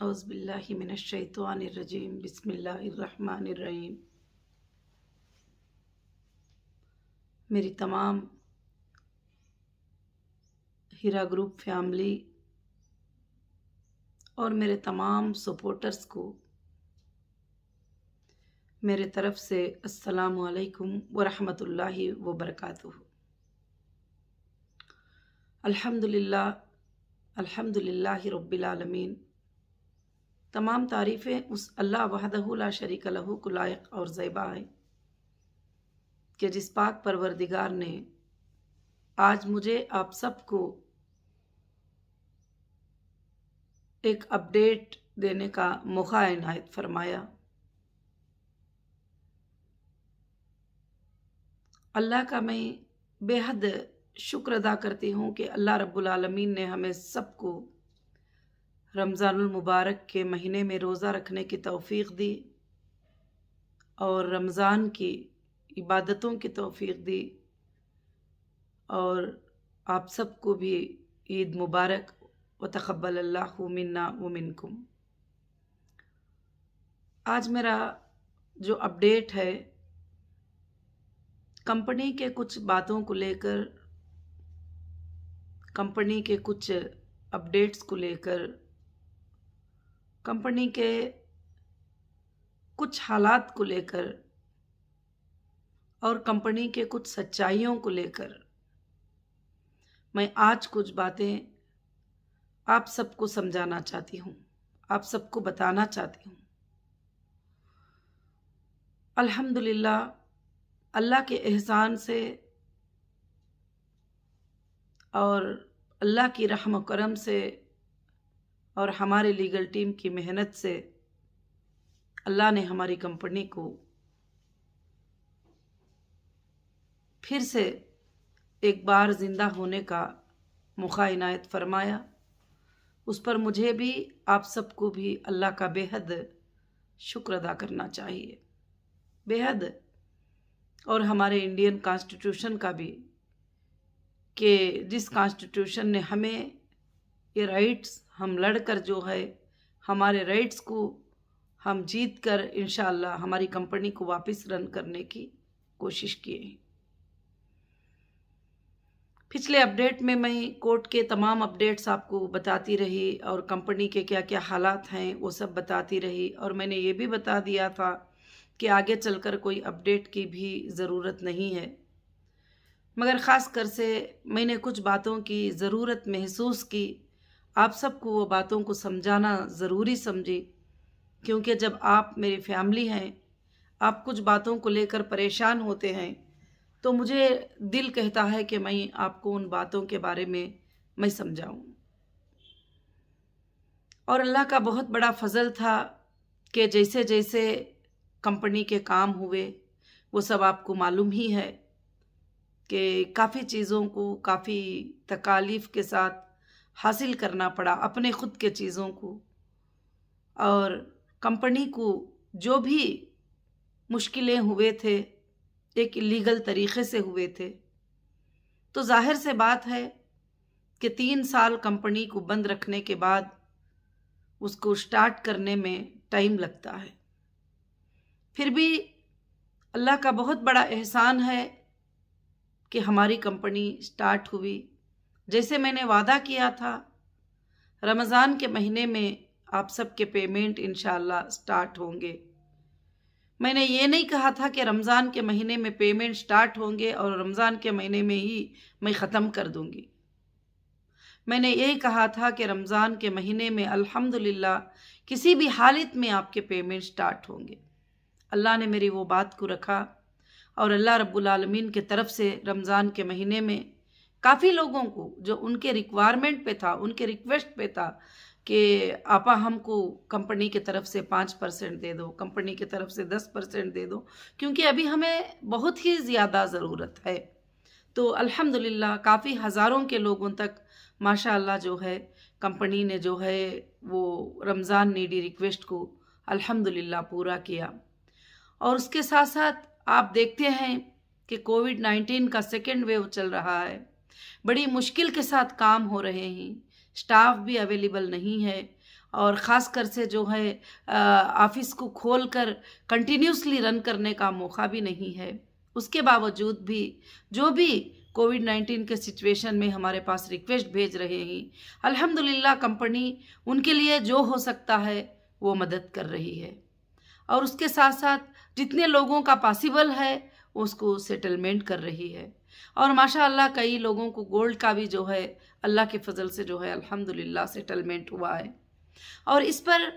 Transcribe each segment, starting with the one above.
औज़ुबिल्लाहि मिनश्शैतानिर्रजीम बिस्मिल्लाहिर्रहमानिर्रहीम। मेरी तमाम हीरा ग्रुप फैमिली और मेरे तमाम सपोर्टर्स को मेरे तरफ से अस्सलामु अलैकुम व रहमतुल्लाहि व बरकातुहू। अल्हम्दुलिल्लाहि रब्बिल आलमीन। तमाम तारीफ़ें उस अल्लाह वहदहू ला शरीक लहू को लायक और ज़ैबा है कि जिस पाक परवरदिगार ने आज मुझे आप सबको एक अपडेट देने का मौका इनायत फरमाया। अल्लाह का मैं बेहद शुक्र अदा करती हूँ कि अल्लाह रब्बुल आलमीन ने हमें सबको रमज़ानुल मुबारक के महीने में रोज़ा रखने की तौफ़ीक़ दी और रमज़ान की इबादतों की तौफ़ीक़ दी और आप सबको भी ईद मुबारक व तक़ब्बलल्लाहु मिन्ना व मिनकुम। आज मेरा जो अपडेट है कंपनी के कुछ बातों को लेकर, कंपनी के कुछ अपडेट्स को लेकर, कंपनी के कुछ हालात को लेकर और कंपनी के कुछ सच्चाइयों को लेकर मैं आज कुछ बातें आप सबको समझाना चाहती हूँ, आप सबको बताना चाहती हूँ। अल्हम्दुलिल्लाह, अल्लाह के एहसान से और अल्लाह की रहम व करम से और हमारे लीगल टीम की मेहनत से अल्लाह ने हमारी कंपनी को फिर से एक बार ज़िंदा होने का मौका इनायत फरमाया। उस पर मुझे भी आप सबको भी अल्लाह का बेहद शुक्र अदा करना चाहिए, बेहद। और हमारे इंडियन कॉन्स्टिट्यूशन का भी, कि जिस कॉन्स्टिट्यूशन ने हमें ये राइट्स, हम लड़कर जो है हमारे राइट्स को हम जीत कर इंशाअल्लाह हमारी कंपनी को वापस रन करने की कोशिश किए। पिछले अपडेट में मैं कोर्ट के तमाम अपडेट्स आपको बताती रही और कंपनी के क्या क्या हालात हैं वो सब बताती रही, और मैंने ये भी बता दिया था कि आगे चलकर कोई अपडेट की भी ज़रूरत नहीं है, मगर ख़ास कर से मैंने कुछ बातों की ज़रूरत महसूस की, आप सबको वो बातों को समझाना ज़रूरी समझी, क्योंकि जब आप मेरी फैमिली हैं, आप कुछ बातों को लेकर परेशान होते हैं तो मुझे दिल कहता है कि मैं आपको उन बातों के बारे में मैं समझाऊं। और अल्लाह का बहुत बड़ा फ़ज़ल था कि जैसे जैसे कंपनी के काम हुए वो सब आपको मालूम ही है कि काफ़ी चीज़ों को काफ़ी तकालीफ़ के साथ हासिल करना पड़ा, अपने ख़ुद के चीज़ों को, और कंपनी को जो भी मुश्किलें हुए थे एक इलीगल तरीक़े से हुए थे। तो ज़ाहिर से बात है कि 3 साल कंपनी को बंद रखने के बाद उसको स्टार्ट करने में टाइम लगता है। फिर भी अल्लाह का बहुत बड़ा एहसान है कि हमारी कंपनी स्टार्ट हुई। जैसे मैंने वादा किया था, रमज़ान के महीने में आप सबके पेमेंट इंशाअल्लाह स्टार्ट होंगे। मैंने ये नहीं कहा था कि रमज़ान के महीने में पेमेंट स्टार्ट होंगे और रमज़ान के महीने में ही मैं ख़त्म कर दूंगी। मैंने यही कहा था कि रमज़ान के महीने में अल्हम्दुलिल्लाह किसी भी हालत में आपके पेमेंट स्टार्ट होंगे। अल्लाह ने मेरी वो बात को रखा और अल्लाह रब्बुल आलमीन के तरफ से रमज़ान के महीने में काफ़ी लोगों को, जो उनके रिक्वायरमेंट पे था, उनके रिक्वेस्ट पे था कि आपा हमको कंपनी की तरफ से 5% दे दो, कंपनी की तरफ से 10% दे दो, क्योंकि अभी हमें बहुत ही ज़्यादा ज़रूरत है। तो अल्हम्दुलिल्लाह काफ़ी हज़ारों के लोगों तक माशाअल्लाह जो है कंपनी ने जो है वो रमज़ान नीडी रिक्वेस्ट को अल्हम्दुलिल्लाह पूरा किया। और उसके साथ साथ आप देखते हैं कि कोविड-19 का सेकेंड वेव चल रहा है, बड़ी मुश्किल के साथ काम हो रहे हैं, स्टाफ भी अवेलेबल नहीं है और ख़ास कर से जो है ऑफिस को खोल कर कंटिन्यूसली रन करने का मौका भी नहीं है। उसके बावजूद भी जो भी कोविड-19 के सिचुएशन में हमारे पास रिक्वेस्ट भेज रहे हैं, अल्हम्दुलिल्लाह कंपनी उनके लिए जो हो सकता है वो मदद कर रही है। और उसके साथ साथ जितने लोगों का पॉसिबल है उसको सेटलमेंट कर रही है। और माशाअल्लाह कई लोगों को गोल्ड का भी जो है अल्लाह के फजल से जो है अल्हम्दुलिल्लाह सेटलमेंट हुआ है। और इस पर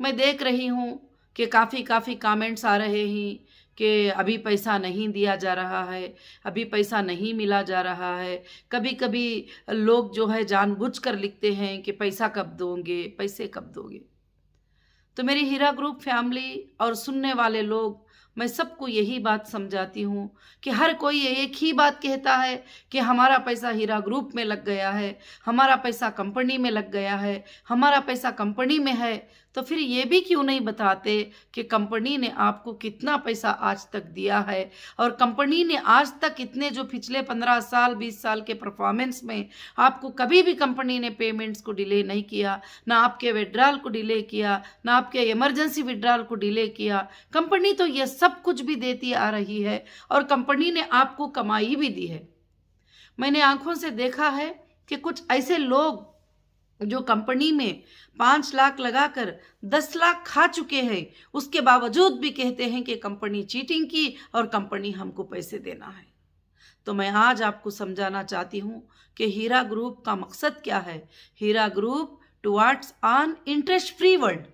मैं देख रही हूँ कि काफ़ी कमेंट्स आ रहे हैं कि अभी पैसा नहीं दिया जा रहा है, अभी पैसा नहीं मिला जा रहा है। कभी कभी लोग जो है जानबूझकर लिखते हैं कि पैसा कब दोगे, पैसे कब दोगे। तो मेरी हीरा ग्रुप फैमिली और सुनने वाले लोग, मैं सबको यही बात समझाती हूँ कि हर कोई एक ही बात कहता है कि हमारा पैसा हीरा ग्रुप में लग गया है, हमारा पैसा कंपनी में लग गया है, हमारा पैसा कंपनी में है। तो फिर ये भी क्यों नहीं बताते कि कंपनी ने आपको कितना पैसा आज तक दिया है और कंपनी ने आज तक इतने जो पिछले 15 साल 20 साल के परफॉर्मेंस में आपको कभी भी कंपनी ने पेमेंट्स को डिले नहीं किया, ना आपके विड्रॉल को डिले किया, ना आपके इमरजेंसी विड्रॉल को डिले किया। कंपनी तो ये सब कुछ भी देती आ रही है और कंपनी ने आपको कमाई भी दी है। मैंने आंखों से देखा है कि कुछ ऐसे लोग जो कंपनी में 5 लाख लगाकर 10 लाख खा चुके हैं, उसके बावजूद भी कहते हैं कि कंपनी चीटिंग की और कंपनी हमको पैसे देना है। तो मैं आज आपको समझाना चाहती हूँ कि हीरा ग्रुप का मकसद क्या है। Heera group towards an interest free world.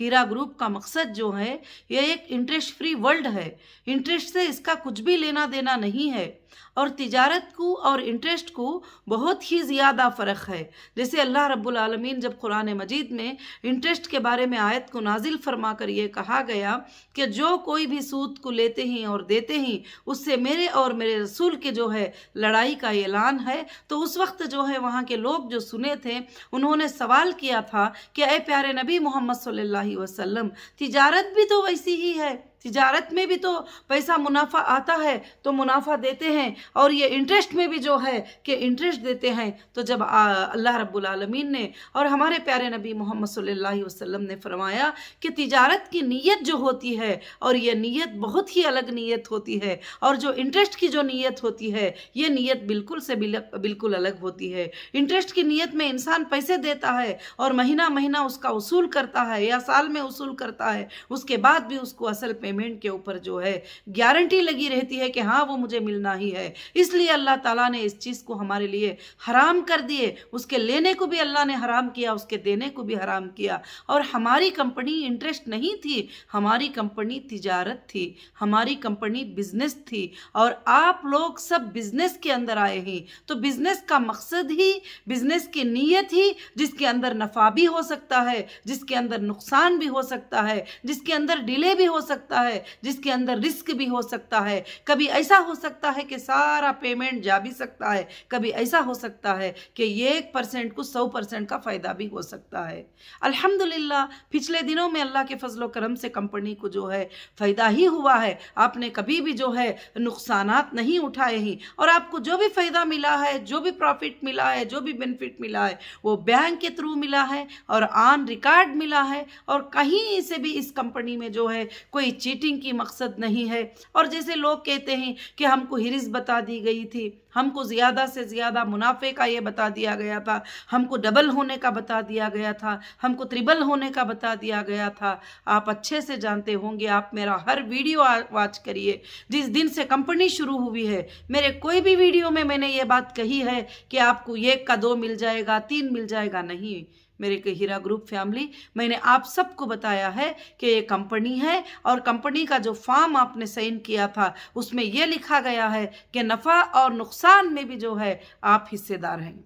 Heera group का मकसद जो है यह एक इंटरेस्ट फ्री वर्ल्ड है। इंटरेस्ट से इसका कुछ भी लेना देना नहीं है और तिजारत को और इंटरेस्ट को बहुत ही ज़्यादा फ़र्क है। जैसे अल्लाह रब्बुल आलमीन जब कुरान मजीद में इंटरेस्ट के बारे में आयत को नाजिल फरमा कर ये कहा गया कि जो कोई भी सूद को लेते हैं और देते हैं उससे मेरे और मेरे रसूल के जो है लड़ाई का ऐलान है। तो उस वक्त जो है वहाँ के लोग जो सुने थे उन्होंने सवाल किया था कि ऐ प्यारे नबी मोहम्मद सल्लल्लाहु अलैहि वसल्लम, तिजारत भी तो वैसी ही है, तिजारत में भी तो पैसा मुनाफा आता है तो मुनाफा देते हैं और ये इंटरेस्ट में भी जो है कि इंटरेस्ट देते हैं। तो जब अल्लाह रब्बुल आलमीन ने और हमारे प्यारे नबी मोहम्मद सल्लल्लाहु अलैहि वसल्लम ने फरमाया कि तिजारत की नीयत जो होती है और ये नीयत बहुत ही अलग नीयत होती है और जो इंटरेस्ट की जो नीयत होती है ये नीयत बिल्कुल से बिल्कुल अलग होती है। इंटरेस्ट की नीयत में इंसान पैसे देता है और महीना महीना उसका वसूल करता है या साल में वसूल करता है, उसके बाद भी उसको असल पेमेंट के ऊपर जो है गारंटी लगी रहती है कि हाँ वो मुझे मिलना ही है। इसलिए अल्लाह ताला ने इस चीज़ को हमारे लिए हराम कर दिए। उसके लेने को भी अल्लाह ने हराम किया, उसके देने को भी हराम किया। और हमारी कंपनी इंटरेस्ट नहीं थी, हमारी कंपनी तिजारत थी, हमारी कंपनी बिजनेस थी और आप लोग सब बिजनेस के अंदर आए हैं। तो बिजनेस का मकसद ही, बिजनेस की नीयत ही, जिसके अंदर नफ़ा भी हो सकता है, जिसके अंदर नुकसान भी हो सकता है, जिसके अंदर डिले भी हो सकता है, जिसके अंदर रिस्क भी हो सकता है। कभी ऐसा हो सकता है कि सारा पेमेंट जा भी सकता है, कभी ऐसा हो सकता है कि 1% को 100% का फ़ायदा भी हो सकता है। अल्हम्दुलिल्लाह पिछले दिनों में अल्लाह के फजलो करम से कंपनी को जो है फ़ायदा ही हुआ है। आपने कभी भी जो है नुकसानात नहीं उठाए हैं और आपको जो भी फ़ायदा मिला है, जो भी प्रॉफिट मिला है, जो भी बेनिफिट मिला है वो बैंक के थ्रू मिला है और ऑन रिकॉर्ड मिला है और कहीं से भी इस कंपनी में जो है कोई चीटिंग की मकसद नहीं है। और जैसे लोग कहते हैं कि हमको हिरिस बता दी गई थी, हमको ज़्यादा से ज़्यादा मुनाफे का ये बता दिया गया था, हमको डबल होने का बता दिया गया था, हमको ट्रिबल होने का बता दिया गया था। आप अच्छे से जानते होंगे, आप मेरा हर वीडियो वॉच करिए। जिस दिन से कंपनी शुरू हुई है मेरे कोई भी वीडियो में मैंने ये बात कही है कि आपको 1 का 2 मिल जाएगा, 3 मिल जाएगा, नहीं। मेरे हीरा ग्रुप फैमिली, मैंने आप सबको बताया है कि ये कंपनी है और कंपनी का जो फॉर्म आपने साइन किया था उसमें यह लिखा गया है कि नफ़ा और नुकसान में भी जो है आप हिस्सेदार हैं।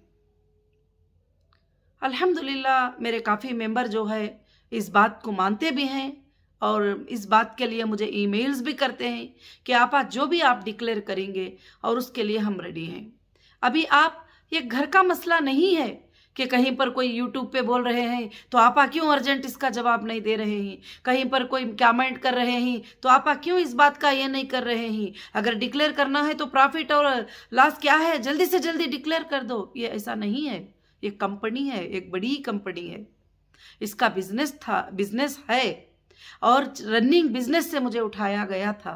अल्हम्दुलिल्लाह मेरे काफ़ी मेंबर जो है इस बात को मानते भी हैं और इस बात के लिए मुझे ईमेल्स भी करते हैं कि आपा जो भी आप डिक्लेयर करेंगे और उसके लिए हम रेडी हैं। अभी आप, ये घर का मसला नहीं है कि कहीं पर कोई यूट्यूब पे बोल रहे हैं तो आपा क्यों अर्जेंट इसका जवाब नहीं दे रहे हैं, कहीं पर कोई कमेंट कर रहे हैं तो आपा क्यों इस बात का ये नहीं कर रहे हैं। अगर डिक्लेयर करना है तो प्रॉफिट और लॉस क्या है, जल्दी से जल्दी डिक्लेयर कर दो। ये ऐसा नहीं है, ये कंपनी है, एक बड़ी कंपनी है। इसका बिजनेस है और रनिंग बिजनेस से मुझे उठाया गया था।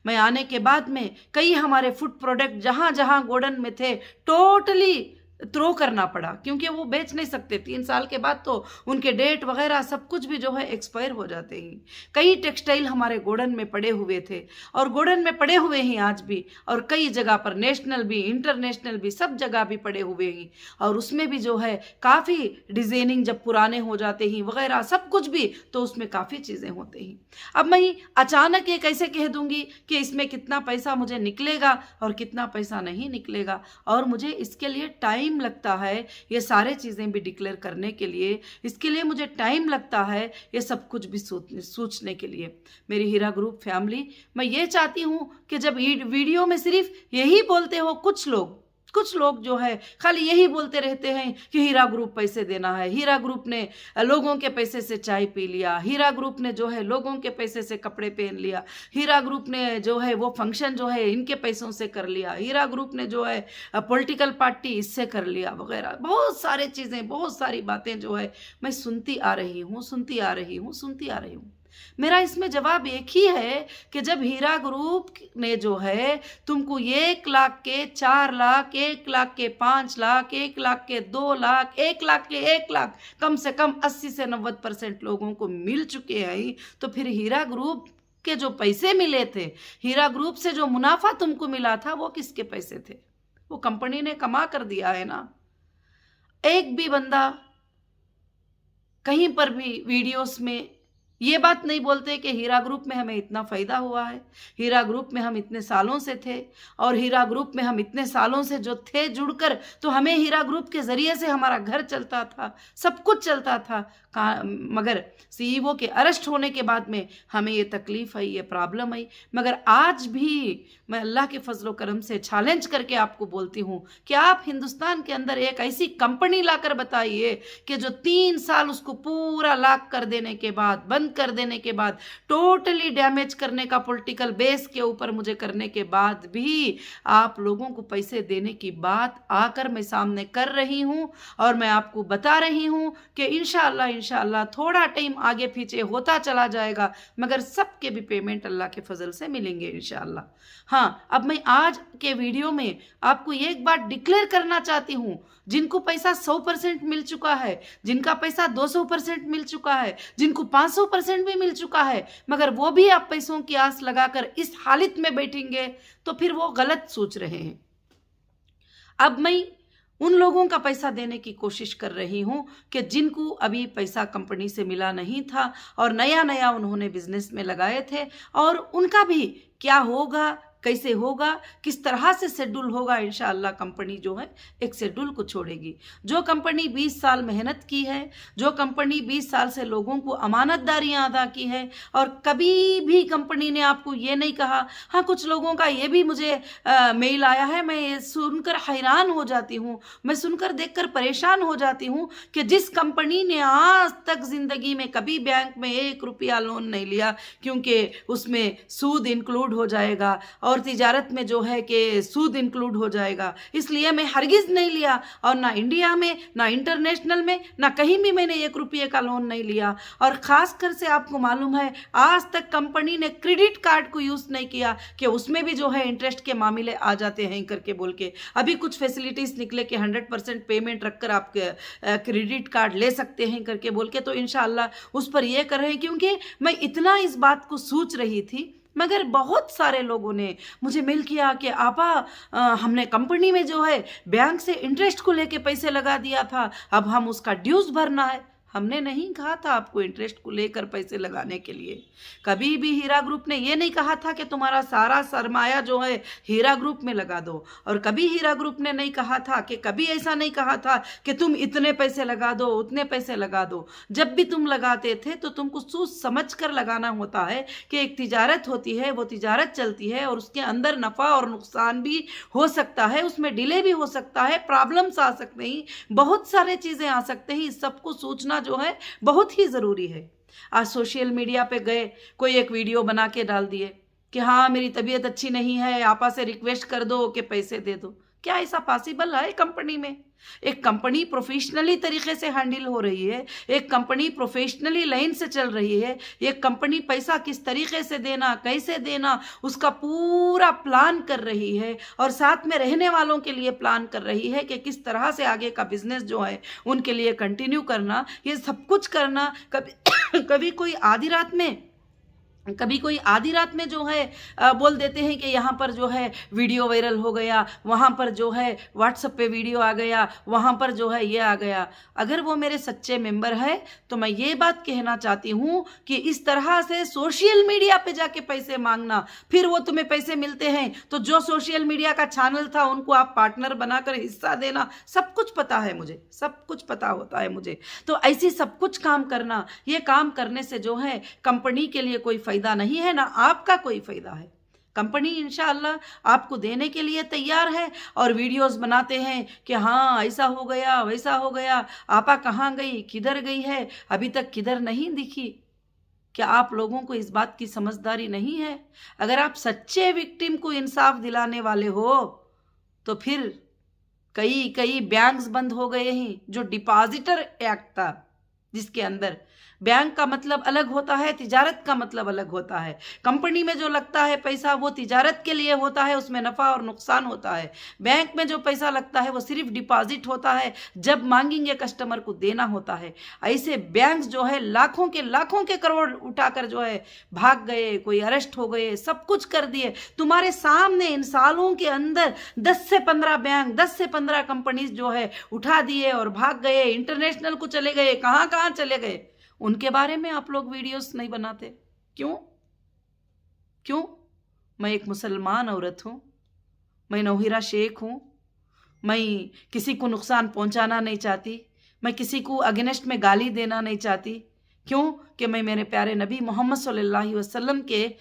मैं आने के बाद में कई हमारे फूड प्रोडक्ट जहां जहां गोडाउन में थे टोटली थ्रो करना पड़ा, क्योंकि वो बेच नहीं सकते। 3 साल के बाद तो उनके डेट वगैरह सब कुछ भी जो है एक्सपायर हो जाते हैं। कई टेक्सटाइल हमारे गोडाउन में पड़े हुए थे और गोडाउन में पड़े हुए हैं आज भी, और कई जगह पर नेशनल भी इंटरनेशनल भी सब जगह भी पड़े हुए हैं। और उसमें भी जो है काफ़ी डिजाइनिंग जब पुराने हो जाते हैं वगैरह सब कुछ भी, तो उसमें काफ़ी चीज़ें होती हैं। अब मैं अचानक ये कैसे कह दूंगी कि इसमें कितना पैसा मुझे निकलेगा और कितना पैसा नहीं निकलेगा, और मुझे इसके लिए टाइम लगता है ये सारे चीज़ें भी डिक्लेयर करने के लिए, इसके लिए मुझे टाइम लगता है ये सब कुछ भी सोचने के लिए। मेरी हीरा ग्रुप फैमिली, मैं ये चाहती हूँ कि जब वीडियो में सिर्फ यही बोलते हो कुछ लोग जो है खाली यही बोलते रहते हैं कि हीरा ग्रुप पैसे देना है, हीरा ग्रुप ने लोगों के पैसे से चाय पी लिया, हीरा ग्रुप ने जो है लोगों के पैसे से कपड़े पहन लिया, हीरा ग्रुप ने जो है वो फंक्शन जो है इनके पैसों से कर लिया, हीरा ग्रुप ने जो है पॉलिटिकल पार्टी इससे कर लिया वगैरह, बहुत सारे चीज़ें, बहुत सारी बातें जो है मैं सुनती आ रही हूँ। मेरा इसमें जवाब एक ही है कि जब हीरा ग्रुप ने जो है तुमको 1 लाख के 4 लाख, 1 लाख के 5 लाख, 1 लाख के 2 लाख, 1 लाख के 1 लाख, कम से कम 80 से 90% लोगों को मिल चुके हैं, तो फिर हीरा ग्रुप के जो पैसे मिले थे, हीरा ग्रुप से जो मुनाफा तुमको मिला था, वो किसके पैसे थे? वो कंपनी ने कमा कर दिया है ना। एक भी बंदा कहीं पर भी वीडियोस में ये बात नहीं बोलते कि हीरा ग्रुप में हमें इतना फ़ायदा हुआ है, हीरा ग्रुप में हम इतने सालों से थे, और हीरा ग्रुप में हम इतने सालों से जो थे जुड़कर, तो हमें हीरा ग्रुप के ज़रिए से हमारा घर चलता था, सब कुछ चलता था। मगर सीईओ के अरेस्ट होने के बाद में हमें ये तकलीफ़ आई, ये प्रॉब्लम आई। मगर आज भी मैं अल्लाह के फजलो करम से चैलेंज करके आपको बोलती हूँ कि आप हिंदुस्तान के अंदर एक ऐसी कंपनी लाकर बताइए कि जो 3 साल उसको पूरा लॉक कर देने के बाद, बंद कर देने के बाद, टोटली डैमेज करने का पॉलिटिकल बेस के ऊपर मुझे करने के बाद भी आप लोगों को पैसे देने की बात आकर मैं सामने कर रही हूँ, और मैं आपको बता रही हूँ कि इंशाअल्लाह थोड़ा टाइम आगे पीछे होता चला जाएगा, मगर सबके भी पेमेंट अल्लाह के फजल से मिलेंगे इंशाअल्लाह। हाँ, अब मैं आज के वीडियो में आपको एक बात डिक्लेयर करना चाहती हूँ, जिनको पैसा 100% मिल चुका है, जिनका पैसा 200% मिल चुका है, जिनको 500% भी मिल चुका है, मगर वो भी आप पैसों की आस लगाकर इस हालत में बैठेंगे, तो फिर वो गलत सोच रहे हैं। अब मैं उन लोगों का पैसा देने की कोशिश कर रही हूं कि जिनको अभी पैसा कंपनी से मिला नहीं था और नया नया उन्होंने बिजनेस में लगाए थे, और उनका भी क्या होगा, कैसे होगा, किस तरह से शेड्यूल होगा, इंशाअल्लाह कंपनी जो है एक शेड्यूल को छोड़ेगी। जो कंपनी 20 साल मेहनत की है, जो कंपनी 20 साल से लोगों को अमानतदारियां अदा की है, और कभी भी कंपनी ने आपको ये नहीं कहा। हाँ, कुछ लोगों का ये भी मुझे मेल आया है, मैं ये सुनकर हैरान हो जाती हूँ, मैं सुनकर देखकर परेशान हो जाती हूँ कि जिस कंपनी ने आज तक ज़िंदगी में कभी बैंक में 1 रुपया लोन नहीं लिया, क्योंकि उसमें सूद इंक्लूड हो जाएगा और तिजारत में जो है कि सूद इंक्लूड हो जाएगा, इसलिए मैं हरगिज़ नहीं लिया, और ना इंडिया में, ना इंटरनेशनल में, ना कहीं भी मैंने 1 रुपये का लोन नहीं लिया। और ख़ास कर से आपको मालूम है आज तक कंपनी ने क्रेडिट कार्ड को यूज़ नहीं किया कि उसमें भी जो है इंटरेस्ट के मामले आ जाते हैं करके बोल के। अभी कुछ फैसिलिटीज़ निकले कि 100% पेमेंट रखकर आप क्रेडिट कार्ड ले सकते हैं करके बोल के, तो इंशाअल्लाह उस पर ये कर रहे हैं, क्योंकि मैं इतना इस बात को सोच रही थी। मगर बहुत सारे लोगों ने मुझे मेल किया कि आपा हमने कंपनी में जो है बैंक से इंटरेस्ट को लेके पैसे लगा दिया था, अब हम उसका ड्यूज भरना है। हमने नहीं कहा था आपको इंटरेस्ट को लेकर पैसे लगाने के लिए। कभी भी हीरा ग्रुप ने ये नहीं कहा था कि तुम्हारा सारा सरमाया जो है हीरा ग्रुप में लगा दो, और कभी हीरा ग्रुप ने नहीं कहा था कि, कभी ऐसा नहीं कहा था कि तुम इतने पैसे लगा दो, उतने पैसे लगा दो। जब भी तुम लगाते थे तो तुमको सोच समझ कर लगाना होता है कि एक तिजारत होती है, वो तिजारत चलती है और उसके अंदर नफ़ा और नुकसान भी हो सकता है, उसमें डिले भी हो सकता है, प्रॉब्लम्स आ सकते हैं, बहुत सारे चीज़ें आ सकते हैं। इस सबको सोचना जो है बहुत ही ज़रूरी है। आज सोशल मीडिया पे गए, कोई एक वीडियो बना के डाल दिए कि हाँ मेरी तबीयत अच्छी नहीं है, आपा से रिक्वेस्ट कर दो कि पैसे दे दो। क्या ऐसा पॉसिबल है कंपनी में? एक कंपनी प्रोफेशनली तरीके से हैंडल हो रही है, एक कंपनी प्रोफेशनली लाइन से चल रही है, एक कंपनी पैसा किस तरीके से देना, कैसे देना, उसका पूरा प्लान कर रही है और साथ में रहने वालों के लिए प्लान कर रही है कि किस तरह से आगे का बिजनेस जो है उनके लिए कंटिन्यू करना, ये सब कुछ करना। कभी कोई आधी रात में जो है बोल देते हैं कि यहाँ पर जो है वीडियो वायरल हो गया, वहाँ पर जो है व्हाट्सएप पे वीडियो आ गया, वहाँ पर जो है ये आ गया। अगर वो मेरे सच्चे मेंबर है तो मैं ये बात कहना चाहती हूँ कि इस तरह से सोशल मीडिया पे जाके पैसे मांगना, फिर वो तुम्हें पैसे मिलते हैं तो जो सोशल मीडिया का चैनल था उनको आप पार्टनर बनाकर हिस्सा देना, सब कुछ पता है मुझे, सब कुछ पता होता है मुझे। तो ऐसी सब कुछ काम करना, ये काम करने से जो है कंपनी के लिए कोई फायदा नहीं है, ना आपका कोई फायदा है। कंपनी इंशाअल्लाह आपको देने के लिए तैयार है और वीडियोस बनाते हैं कि हाँ ऐसा हो गया, वैसा हो गया, आपा कहाँ गई, किधर गई है, अभी तक किधर नहीं दिखी। क्या आप लोगों को इस बात की समझदारी नहीं है? अगर आप सच्चे विक्टिम को इंसाफ दिलाने वाले हो तो फिर कई बैंक्स बंद हो गए हैं। जो डिपॉजिटर एक्ट था, जिसके अंदर बैंक का मतलब अलग होता है, तिजारत का मतलब अलग होता है। कंपनी में जो लगता है पैसा वो तिजारत के लिए होता है, उसमें नफ़ा और नुकसान होता है। बैंक में जो पैसा लगता है वो सिर्फ डिपॉजिट होता है, जब मांगेंगे कस्टमर को देना होता है। ऐसे बैंक जो है लाखों के करोड़ उठाकर जो है भाग गए, कोई अरेस्ट हो गए, सब कुछ कर दिए तुम्हारे सामने। इन सालों के अंदर 10 से 15 बैंक, 10 से 15 कंपनीज जो है उठा दिए और भाग गए, इंटरनेशनल को चले गए, कहाँ कहाँ चले गए। उनके बारे में आप लोग वीडियोस नहीं बनाते, क्यों? मैं एक मुसलमान औरत हूँ, मैं नौहिरा शेख हूँ, मैं किसी को नुकसान पहुँचाना नहीं चाहती, मैं किसी को अगेंस्ट में गाली देना नहीं चाहती। क्यों? कि मैं मेरे प्यारे नबी मोहम्मद सल्लल्लाहु अलैहि वसल्लम के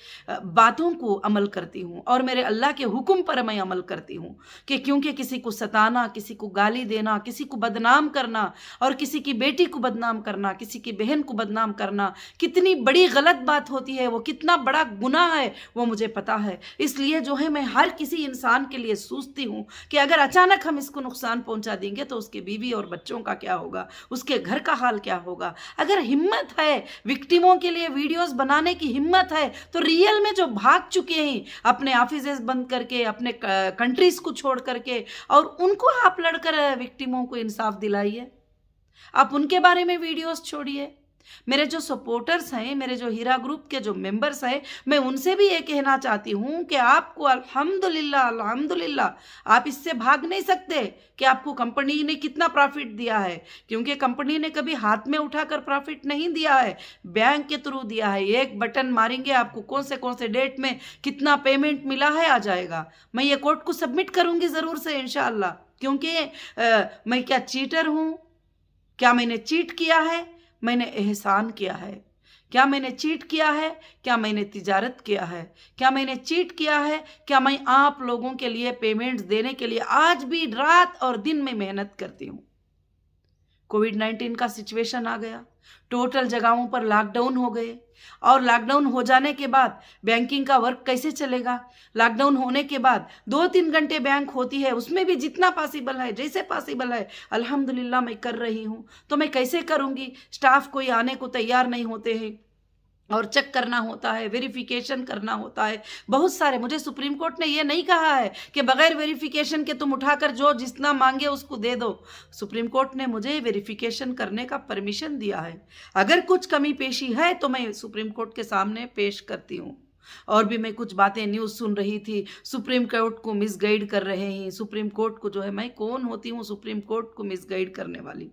बातों को अमल करती हूँ और मेरे अल्लाह के हुक्म पर मैं अमल करती हूँ। कि क्योंकि किसी को सताना, किसी को गाली देना, किसी को बदनाम करना और किसी की बेटी को बदनाम करना, किसी की बहन को बदनाम करना कितनी बड़ी गलत बात होती है, वो कितना बड़ा गुनाह है, वो मुझे पता है। इसलिए जो है मैं हर किसी इंसान के लिए सोचती हूँ कि अगर अचानक हम इसको नुकसान पहुँचा देंगे तो उसके बीवी और बच्चों का क्या होगा, उसके घर का हाल क्या होगा। अगर हिम्मत है, विक्टिमों के लिए वीडियोस बनाने की हिम्मत है, तो रियल में जो भाग चुके हैं अपने ऑफिसेस बंद करके, अपने कंट्रीज को छोड़ करके, और उनको आप लड़कर विक्टिमों को इंसाफ दिलाइए। आप उनके बारे में वीडियोस छोड़िए। मेरे जो सपोर्टर्स हैं, मेरे जो हीरा ग्रुप के जो मेंबर्स हैं, मैं उनसे भी ये कहना चाहती हूँ कि आपको अल्हम्दुलिल्लाह आप इससे भाग नहीं सकते कि आपको कंपनी ने कितना प्रॉफिट दिया है, क्योंकि कंपनी ने कभी हाथ में उठाकर प्रॉफिट नहीं दिया है, बैंक के थ्रू दिया है। एक बटन मारेंगे आपको कौन से डेट में कितना पेमेंट मिला है आ जाएगा। मैं ये कोर्ट को सबमिट करूँगी ज़रूर से इंशाअल्लाह, क्योंकि मैं क्या चीटर हूँ? क्या मैंने चीट किया है? मैंने एहसान किया है। क्या मैंने चीट किया है? क्या मैंने तिजारत किया है? क्या मैंने चीट किया है? क्या मैं आप लोगों के लिए पेमेंट्स देने के लिए आज भी रात और दिन में मेहनत करती हूँ। कोविड-19 का सिचुएशन आ गया, टोटल जगहों पर लॉकडाउन हो गए, और लॉकडाउन हो जाने के बाद बैंकिंग का वर्क कैसे चलेगा? लॉकडाउन होने के बाद 2-3 घंटे बैंक होती है, उसमें भी जितना पॉसिबल है, जैसे पॉसिबल है अल्हम्दुलिल्लाह मैं कर रही हूँ। तो मैं कैसे करूँगी? स्टाफ कोई आने को तैयार नहीं होते हैं और चेक करना होता है, वेरिफिकेशन करना होता है, बहुत सारे। मुझे सुप्रीम कोर्ट ने ये नहीं कहा है कि बगैर वेरिफिकेशन के तुम उठाकर जो जितना मांगे उसको दे दो। सुप्रीम कोर्ट ने मुझे वेरिफिकेशन करने का परमिशन दिया है। अगर कुछ कमी पेशी है तो मैं सुप्रीम कोर्ट के सामने पेश करती हूँ। और भी मैं कुछ बातें न्यूज़ सुन रही थी, सुप्रीम कोर्ट को मिसगाइड कर रहे हैं। सुप्रीम कोर्ट को जो है, मैं कौन होती हूँ सुप्रीम कोर्ट को मिसगाइड करने वाली?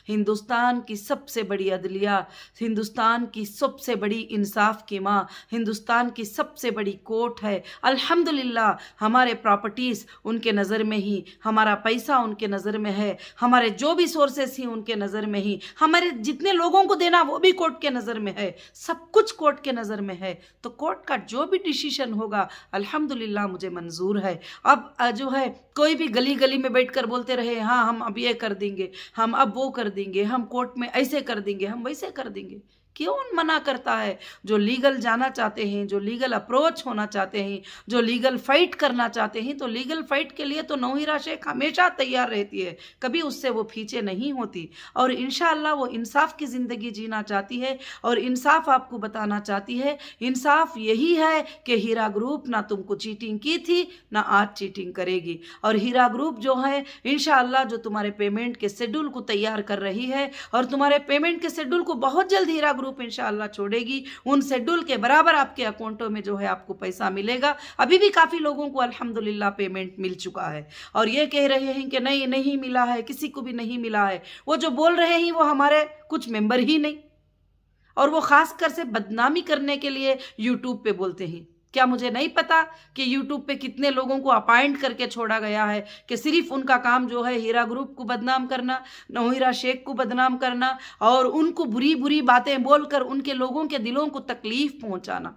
हिंदुस्तान की सबसे बड़ी अदलिया, हिंदुस्तान की सबसे बड़ी इंसाफ की माँ, हिंदुस्तान की सबसे बड़ी कोर्ट है। अल्हम्दुलिल्लाह हमारे प्रॉपर्टीज़ उनके नज़र में ही, हमारा पैसा उनके नज़र में है, हमारे जो भी सोर्सेस ही उनके नज़र में ही, हमारे जितने लोगों को देना वो भी कोर्ट के नज़र में है, सब कुछ कोर्ट के नज़र में है। तो कोर्ट का जो भी डिसीजन होगा अल्हम्दुलिल्लाह मुझे मंजूर है। अब जो है कोई भी गली गली में बैठकर बोलते रहे हाँ हम अब ये कर देंगे, हम अब वो कर देंगे, हम कोर्ट में ऐसे कर देंगे, हम वैसे कर देंगे, कौन मना करता है? जो लीगल जाना चाहते हैं, जो लीगल अप्रोच होना चाहते हैं, जो लीगल फाइट करना चाहते हैं, तो लीगल फाइट के लिए तो नौहिरा शेख हमेशा तैयार रहती है, कभी उससे वो पीछे नहीं होती। और इंशाअल्लाह वो इंसाफ की ज़िंदगी जीना चाहती है और इंसाफ आपको बताना चाहती है। इंसाफ यही है कि हीरा ग्रुप ना तुमको चीटिंग की थी, ना आज चीटिंग करेगी। और हीरा ग्रुप जो है इंशाअल्लाह जो तुम्हारे पेमेंट के शेड्यूल को तैयार कर रही है और तुम्हारे पेमेंट के शेड्यूल को बहुत जल्द हीरा ग्रुप इंशाअल्लाह छोड़ेगी। उन शेड्यूल के बराबर आपके अकाउंटों में जो है आपको पैसा मिलेगा। अभी भी काफ़ी लोगों को अल्हम्दुलिल्लाह पेमेंट मिल चुका है और ये कह रहे हैं कि नहीं नहीं मिला है, किसी को भी नहीं मिला है। वो जो बोल रहे हैं वो हमारे कुछ मेंबर ही नहीं, और वो खासकर से बदनामी करने के लिए यूट्यूब पे बोलते हैं। क्या मुझे नहीं पता कि यूट्यूब पे कितने लोगों को अपॉइंट करके छोड़ा गया है कि सिर्फ उनका काम जो है हीरा ग्रुप को बदनाम करना, नौहिरा शेख को बदनाम करना और उनको बुरी बुरी बातें बोलकर उनके लोगों के दिलों को तकलीफ पहुंचाना।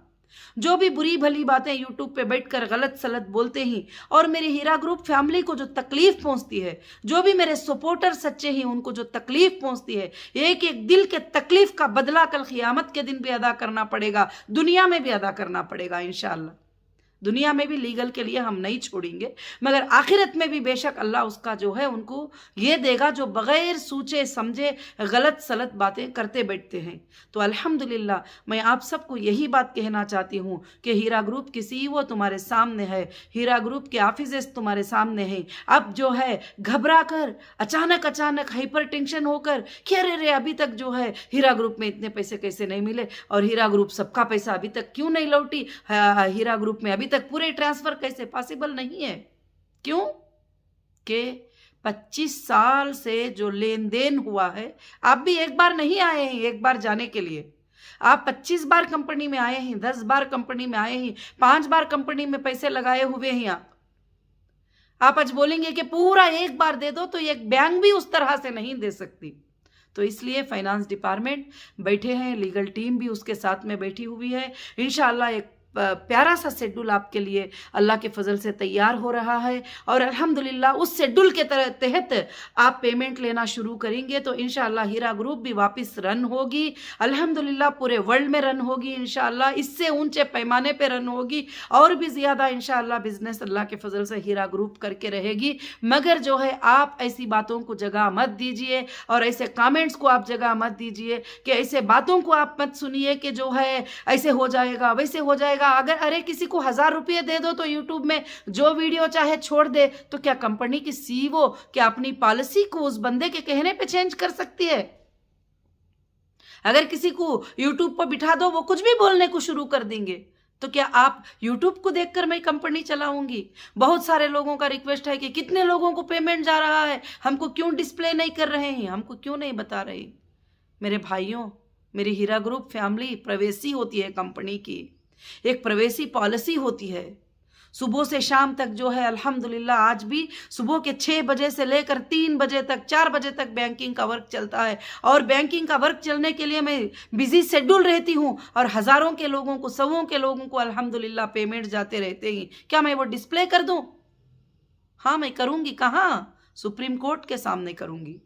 जो भी बुरी भली बातें यूट्यूब पे बैठकर गलत सलत बोलते हैं और मेरे हीरा ग्रुप फैमिली को जो तकलीफ पहुंचती है, जो भी मेरे सपोर्टर सच्चे हैं उनको जो तकलीफ पहुंचती है, एक एक दिल के तकलीफ का बदला कल क़ियामत के दिन भी अदा करना पड़ेगा, दुनिया में भी अदा करना पड़ेगा इंशाअल्लाह। दुनिया में भी लीगल के लिए हम नहीं छोड़ेंगे, मगर आखिरत में भी बेशक अल्लाह उसका जो है उनको ये देगा जो बग़ैर सोचे समझे गलत सलत बातें करते बैठते हैं। तो अल्हम्दुलिल्लाह मैं आप सबको यही बात कहना चाहती हूँ कि हीरा ग्रुप की सीईओ तुम्हारे सामने है, हीरा ग्रुप के ऑफिसर्स तुम्हारे सामने हैं। अब जो है घबरा कर अचानक हाइपर टेंशन होकर कि अरे अभी तक जो है हीरा ग्रुप में इतने पैसे कैसे नहीं मिले और हीरा ग्रुप सबका पैसा अभी तक क्यों नहीं लौटी, हीरा ग्रुप में अभी तक पूरे ट्रांसफर कैसे पॉसिबल नहीं है? क्यों कि 25 साल से जो लेन देन हुआ है, आप भी एक बार नहीं आए हैं एक बार जाने के लिए। आप 25 बार कंपनी में आए हैं, 10 बार कंपनी में आए हैं, 5 बार कंपनी में पैसे लगाए हुए हैं। आप आज बोलेंगे कि पूरा एक बार दे दो, तो एक बैंक भी उस तरह से नहीं दे सकती। तो इसलिए फाइनेंस डिपार्टमेंट बैठे हैं, लीगल टीम भी उसके साथ में बैठी हुई है। इंशाअल्लाह एक प्यारा सा शेड्यूल आपके लिए अल्लाह के फजल से तैयार हो रहा है और अल्हम्दुलिल्लाह उस शेड्यूल के तहत आप पेमेंट लेना शुरू करेंगे तो इंशाअल्लाह हीरा ग्रुप भी वापस रन होगी। अल्हम्दुलिल्लाह पूरे वर्ल्ड में रन होगी इंशाअल्लाह, इससे ऊंचे पैमाने पे रन होगी और भी ज़्यादा इंशाअल्लाह बिजनेस अल्लाह के फजल से हीरा ग्रुप करके रहेगी। मगर जो है आप ऐसी बातों को जगह मत दीजिए और ऐसे कमेंट्स को आप जगह मत दीजिए कि ऐसे बातों को आप मत सुनिए कि जो है ऐसे हो जाएगा वैसे हो जाएगा। अगर अरे किसी को 1000 रुपये दे दो तो यूट्यूब में जो वीडियो चाहे छोड़ दे, तो क्या कंपनी की सीईओ क्या अपनी पॉलिसी को उस बंदे के कहने पे चेंज कर सकती है? अगर किसी को यूट्यूब पर बिठा दो वो कुछ भी बोलने को शुरू कर देंगे, तो क्या आप यूट्यूब को देखकर मैं कंपनी चलाऊंगी? बहुत सारे लोगों का रिक्वेस्ट है कि कितने लोगों को पेमेंट जा रहा है, हमको क्यों डिस्प्ले नहीं कर रहे हैं, हमको क्यों नहीं बता रहे? मेरे भाइयों, मेरी हीरा ग्रुप फैमिली प्रवेशी होती है कंपनी की, एक प्रवेशी पॉलिसी होती है। सुबह से शाम तक जो है अल्हम्दुलिल्लाह आज भी सुबह के 6 बजे से लेकर 3 बजे तक 4 बजे तक बैंकिंग का वर्क चलता है और बैंकिंग का वर्क चलने के लिए मैं बिजी शेड्यूल रहती हूँ और हज़ारों के लोगों को, सौों के लोगों को अल्हम्दुलिल्लाह पेमेंट जाते रहते हैं। क्या मैं वो डिस्प्ले कर दूँ? हाँ मैं करूँगी। कहाँ? सुप्रीम कोर्ट के सामने करूँगी,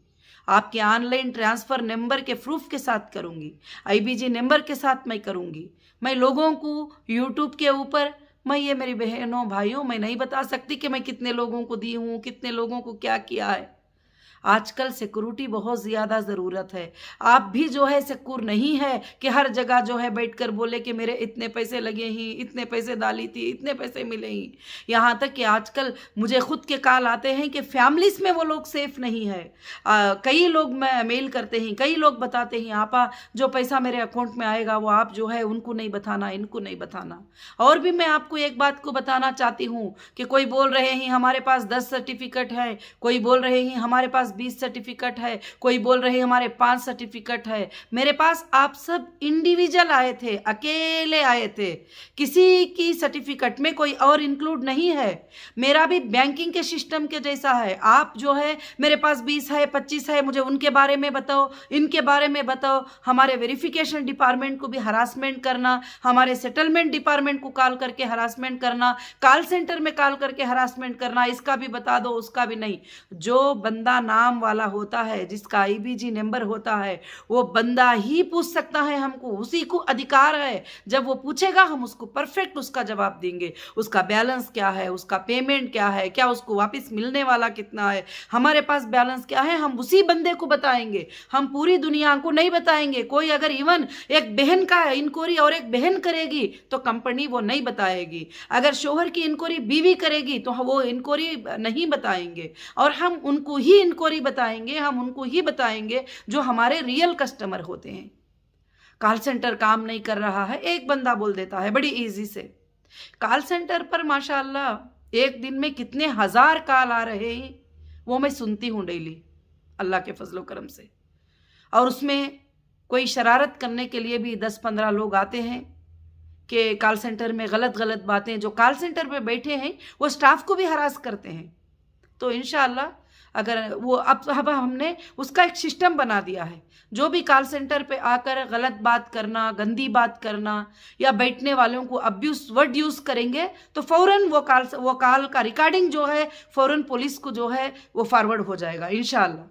आपके ऑनलाइन ट्रांसफ़र नंबर के प्रूफ के साथ करूँगी, IBG नंबर के साथ मैं करूँगी। मैं लोगों को यूट्यूब के ऊपर, मैं ये मेरी बहनों भाइयों मैं नहीं बता सकती कि मैं कितने लोगों को दी हूँ, कितने लोगों को क्या किया है। आजकल सिक्योरिटी बहुत ज़्यादा ज़रूरत है। आप भी जो है सिक्योर नहीं है कि हर जगह जो है बैठकर बोले कि मेरे इतने पैसे लगे ही, इतने पैसे डाली थी, इतने पैसे मिले ही। यहाँ तक कि आजकल मुझे खुद के कॉल आते हैं कि फैमिलीज़ में वो लोग सेफ़ नहीं है। कई लोग मेल करते हैं, कई लोग बताते हैं आपा जो पैसा मेरे अकाउंट में आएगा वो आप जो है उनको नहीं बताना, इनको नहीं बताना। और भी मैं आपको एक बात को बताना चाहती हूँ कि कोई बोल रहे हैं हमारे पास 10 सर्टिफिकेट है, कोई बोल रहे हैं हमारे पास 20 सर्टिफिकेट है, कोई बोल रहे हैं हमारे 5 सर्टिफिकेट है। मेरे पास आप सब इंडिविजुअल आए थे, अकेले आए थे, किसी की सर्टिफिकेट में कोई और इंक्लूड नहीं है। मेरा भी बैंकिंग के सिस्टम के जैसा है। आप जो है मेरे पास 20 है, 25 है, मुझे उनके बारे में बताओ, इनके बारे में बताओ। हमारे वेरिफिकेशन डिपार्टमेंट को भी हरासमेंट करना, हमारे सेटलमेंट डिपार्टमेंट को कॉल करके हरासमेंट करना, कॉल सेंटर में कॉल करके हरासमेंट करना, इसका भी बता दो उसका भी नहीं। जो बंदा नाम वाला होता है, जिसका IBG नंबर होता है, वो बंदा ही पूछ सकता है हमको, उसी को अधिकार है। जब वो पूछेगा हम उसको परफेक्ट उसका जवाब देंगे। उसका बैलेंस क्या है, उसका पेमेंट क्या है, क्या उसको वापस मिलने वाला कितना है, हमारे पास बैलेंस क्या है, हम उसी बंदे को बताएंगे। हम पूरी दुनिया को नहीं बताएंगे। कोई अगर इवन एक बहन का इंक्वायरी और एक बहन करेगी तो कंपनी वो नहीं बताएगी। अगर शोहर की इंक्वायरी बीवी करेगी तो वो इंक्वायरी नहीं बताएंगे। और हम उनको ही इंक्वायरी बताएंगे, हम उनको ही बताएंगे जो हमारे रियल कस्टमर होते हैं। कॉल सेंटर काम नहीं कर रहा है, एक बंदा बोल देता है बड़ी इजी से। कॉल सेंटर पर माशाअल्लाह एक दिन में कितने हजार कॉल आ रहे हैं वो मैं सुनती हूँ डेली, अल्लाह के फजलो करम से। और उसमें कोई शरारत करने के लिए भी 10-15 लोग आते हैं कि कॉल सेंटर में गलत गलत बातें, जो कॉल सेंटर पे बैठे हैं वो स्टाफ को भी हरास करते हैं। तो इंशाअल्लाह अगर वो अब हमने उसका एक सिस्टम बना दिया है। जो भी कॉल सेंटर पे आकर गलत बात करना, गंदी बात करना या बैठने वालों को अब्यूज वर्ड यूज़ करेंगे तो फ़ौरन वो कॉल का रिकॉर्डिंग जो है फ़ौरन पुलिस को जो है वो फॉरवर्ड हो जाएगा इंशाअल्लाह।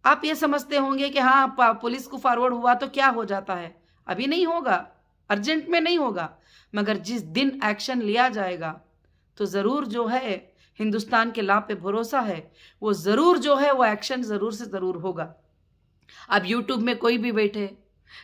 आप ये समझते होंगे कि हाँ पुलिस को फॉरवर्ड हुआ तो क्या हो जाता है, अभी नहीं होगा, अर्जेंट में नहीं होगा, मगर जिस दिन एक्शन लिया जाएगा तो ज़रूर जो है हिंदुस्तान के लॉ पे भरोसा है, वो ज़रूर जो है वो एक्शन ज़रूर से ज़रूर होगा। अब यूट्यूब में कोई भी बैठे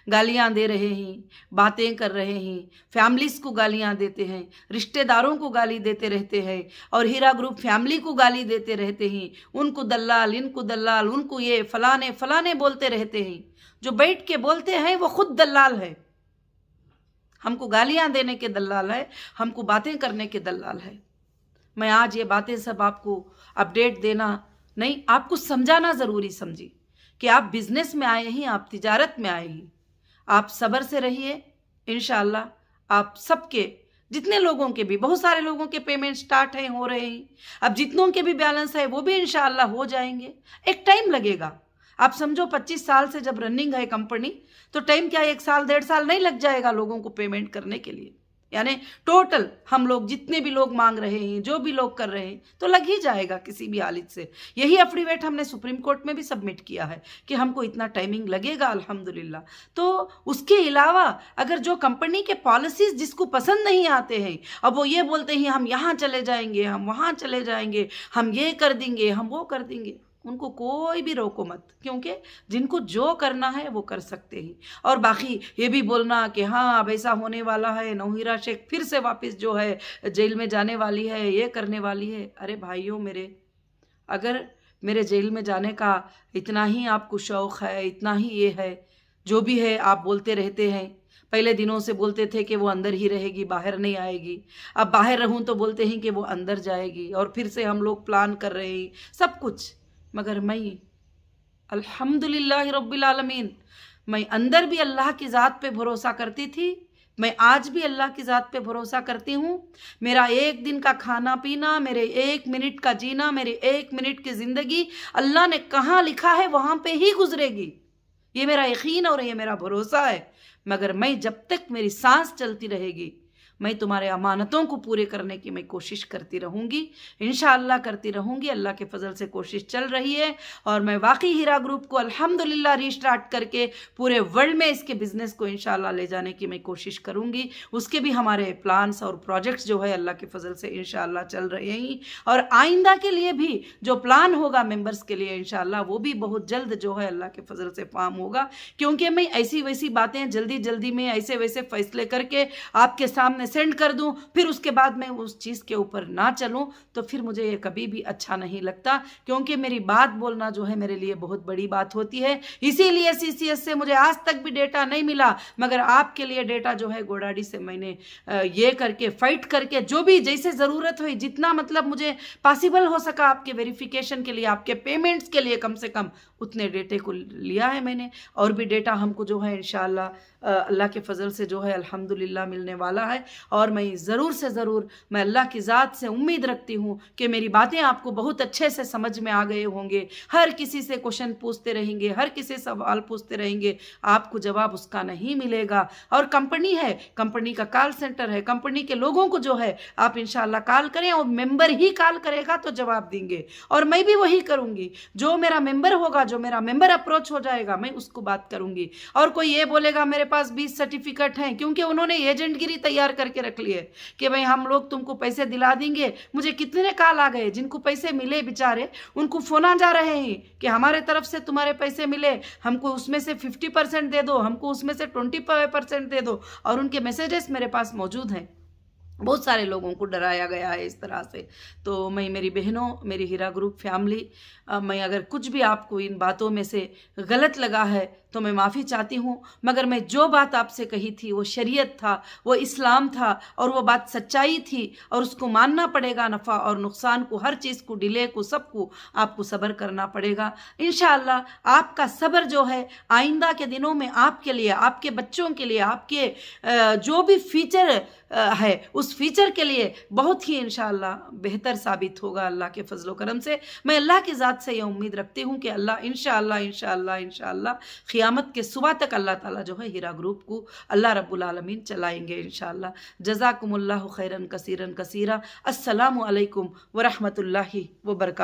गालियां दे रहे हैं, बातें कर रहे हैं, फैमिलीज को गालियां देते हैं, रिश्तेदारों को गाली देते रहते हैं और हीरा ग्रुप फैमिली को गाली देते रहते हैं, उनको दल्लाल, इनको दल्लाल, उनको ये फलाने फलाने बोलते रहते हैं। जो बैठ के बोलते हैं वो खुद दल्लाल है, हमको गालियां देने के दल्लाल है, हमको बातें करने के दल्लाल है। मैं आज ये बातें सब आपको अपडेट देना नहीं, आपको समझाना ज़रूरी समझी कि आप बिजनेस में आए हैं, आप तिजारत में आए हैं, आप सब्र से रहिए। इंशाअल्लाह आप सबके, जितने लोगों के भी, बहुत सारे लोगों के पेमेंट स्टार्ट हैं, हो रहे हैं, अब जितनों के भी बैलेंस है वो भी इंशाअल्लाह हो जाएंगे। एक टाइम लगेगा, आप समझो 25 साल से जब रनिंग है कंपनी तो टाइम क्या 1 साल 1.5 साल नहीं लग जाएगा लोगों को पेमेंट करने के लिए। यानी टोटल हम लोग जितने भी लोग मांग रहे हैं, जो भी लोग कर रहे हैं, तो लग ही जाएगा किसी भी हालत से। यही एफिडेविट हमने सुप्रीम कोर्ट में भी सबमिट किया है कि हमको इतना टाइमिंग लगेगा अल्हम्दुलिल्लाह। तो उसके अलावा अगर जो कंपनी के पॉलिसीज जिसको पसंद नहीं आते हैं, अब वो ये बोलते हैं हम यहाँ चले जाएंगे, हम वहाँ चले जाएंगे, हम ये कर देंगे, हम वो कर देंगे, उनको कोई भी रोको मत, क्योंकि जिनको जो करना है वो कर सकते हैं। और बाकी ये भी बोलना कि हाँ अब ऐसा होने वाला है, नौहीरा शेख फिर से वापस जो है जेल में जाने वाली है, ये करने वाली है। अरे भाइयों मेरे, अगर मेरे जेल में जाने का इतना ही आपको शौक़ है, इतना ही ये है, जो भी है आप बोलते रहते हैं। पहले दिनों से बोलते थे कि वो अंदर ही रहेगी, बाहर नहीं आएगी, अब बाहर रहूं तो बोलते हैं कि वो अंदर जाएगी, और फिर से हम लोग प्लान कर रहे हैं सब कुछ। मगर मैं अल्हम्दुलिल्लाह रब्बिल आलमीन, मैं अंदर भी अल्लाह की ज़ात पे भरोसा करती थी, मैं आज भी अल्लाह की ज़ात पे भरोसा करती हूँ। मेरा एक दिन का खाना पीना, मेरे 1 मिनट का जीना, मेरे 1 मिनट की ज़िंदगी अल्लाह ने कहाँ लिखा है वहाँ पे ही गुजरेगी, ये मेरा यकीन और ये मेरा भरोसा है। मगर मैं जब तक मेरी सांस चलती रहेगी, मैं तुम्हारे अमानतों को पूरे करने की मैं कोशिश करती रहूँगी, इंशाअल्लाह करती रहूँगी। अल्लाह के फजल से कोशिश चल रही है और मैं वाकई हीरा ग्रुप को अल्हम्दुलिल्लाह रीस्टार्ट करके पूरे वर्ल्ड में इसके बिज़नेस को इंशाअल्लाह ले जाने की मैं कोशिश करूँगी। उसके भी हमारे प्लान्स और प्रोजेक्ट्स जो है अल्लाह के फजल से इंशाअल्लाह चल रहे हैं, और आइंदा के लिए भी जो प्लान होगा मेम्बर्स के लिए इंशाअल्लाह वो भी बहुत जल्द जो है अल्लाह के फजल से फार्म होगा। क्योंकि मैं ऐसी वैसी बातें जल्दी जल्दी में ऐसे वैसे फैसले करके आपके सामने सेंड कर दूं, फिर उसके बाद मैं उस चीज़ के ऊपर ना चलूं, तो फिर मुझे ये कभी भी अच्छा नहीं लगता। क्योंकि मेरी बात बोलना जो है मेरे लिए बहुत बड़ी बात होती है। इसीलिए CCS से मुझे आज तक भी डेटा नहीं मिला, मगर आपके लिए डेटा जो है गोडाडी से मैंने ये करके फाइट करके जो भी जैसे ज़रूरत हुई, जितना मतलब मुझे पॉसिबल हो सका आपके वेरिफिकेशन के लिए, आपके पेमेंट्स के लिए कम से कम उतने डेटे को लिया है मैंने। और भी डेटा हमको जो है इंशाअल्लाह अल्लाह के फजल से जो है अल्हम्दुलिल्लाह मिलने वाला है। और मैं ज़रूर से ज़रूर मैं अल्लाह की ज़ात से उम्मीद रखती हूँ कि मेरी बातें आपको बहुत अच्छे से समझ में आ गए होंगे। हर किसी से क्वेश्चन पूछते रहेंगे, हर किसी सवाल पूछते रहेंगे, आपको जवाब उसका नहीं मिलेगा। और कंपनी है, कंपनी का कॉल सेंटर है, कंपनी के लोगों को जो है आप इंशाल्लाह कॉल करें और मेंबर ही कॉल करेगा तो जवाब देंगे। और मैं भी वही करूँगी, जो मेरा मेंबर होगा, जो मेरा मेंबर अप्रोच हो जाएगा मैं उसको बात करूँगी। और कोई ये बोलेगा मेरे पास 20 सर्टिफिकेट हैं, क्योंकि उन्होंने एजेंटगिरी तैयार करके रख ली है कि भाई हम लोग तुमको पैसे दिला देंगे। मुझे कितने कॉल आ गए, जिनको पैसे मिले बेचारे उनको फोन आ जा रहे हैं कि हमारे तरफ से तुम्हारे पैसे मिले, हमको उसमें से 50% दे दो, हमको उसमें से 25% दे दो। और उनके मैसेजेस मेरे पास मौजूद हैं। बहुत सारे लोगों को डराया गया है इस तरह से। तो मैं, मेरी बहनों, मेरी हीरा ग्रुप फैमिली, मैं अगर कुछ भी आपको इन बातों में से गलत लगा है तो मैं माफ़ी चाहती हूँ। मगर मैं जो बात आपसे कही थी वो शरीयत था, वो इस्लाम था और वो बात सच्चाई थी और उसको मानना पड़ेगा। नफ़ा और नुकसान को, हर चीज़ को, डिले को, सबको आपको सब्र करना पड़ेगा। इंशाअल्लाह आपका सब्र जो है आइंदा के दिनों में आपके लिए, आपके बच्चों के लिए, आपके जो भी फ्यूचर है उस फ्यूचर के लिए बहुत ही इंशाअल्लाह बेहतर साबित होगा अल्लाह के फजल व करम से। मैं अल्लाह की ज़ात से यह उम्मीद रखती हूँ कि अल्लाह इंशाअल्लाह इंशाअल्लाह इंशाअल्लाह क़ियामत के सुबह तक अल्लाह ताला जो है हीरा ग्रुप को अल्लाह रब्बुल आलमीन चलाएंगे इंशाअल्लाह। जज़ाकुमुल्लाहु खैरन कसीरन कसीरा। अस्सलामु अलैकुम व रहमतुल्लाहि व बरकातहू।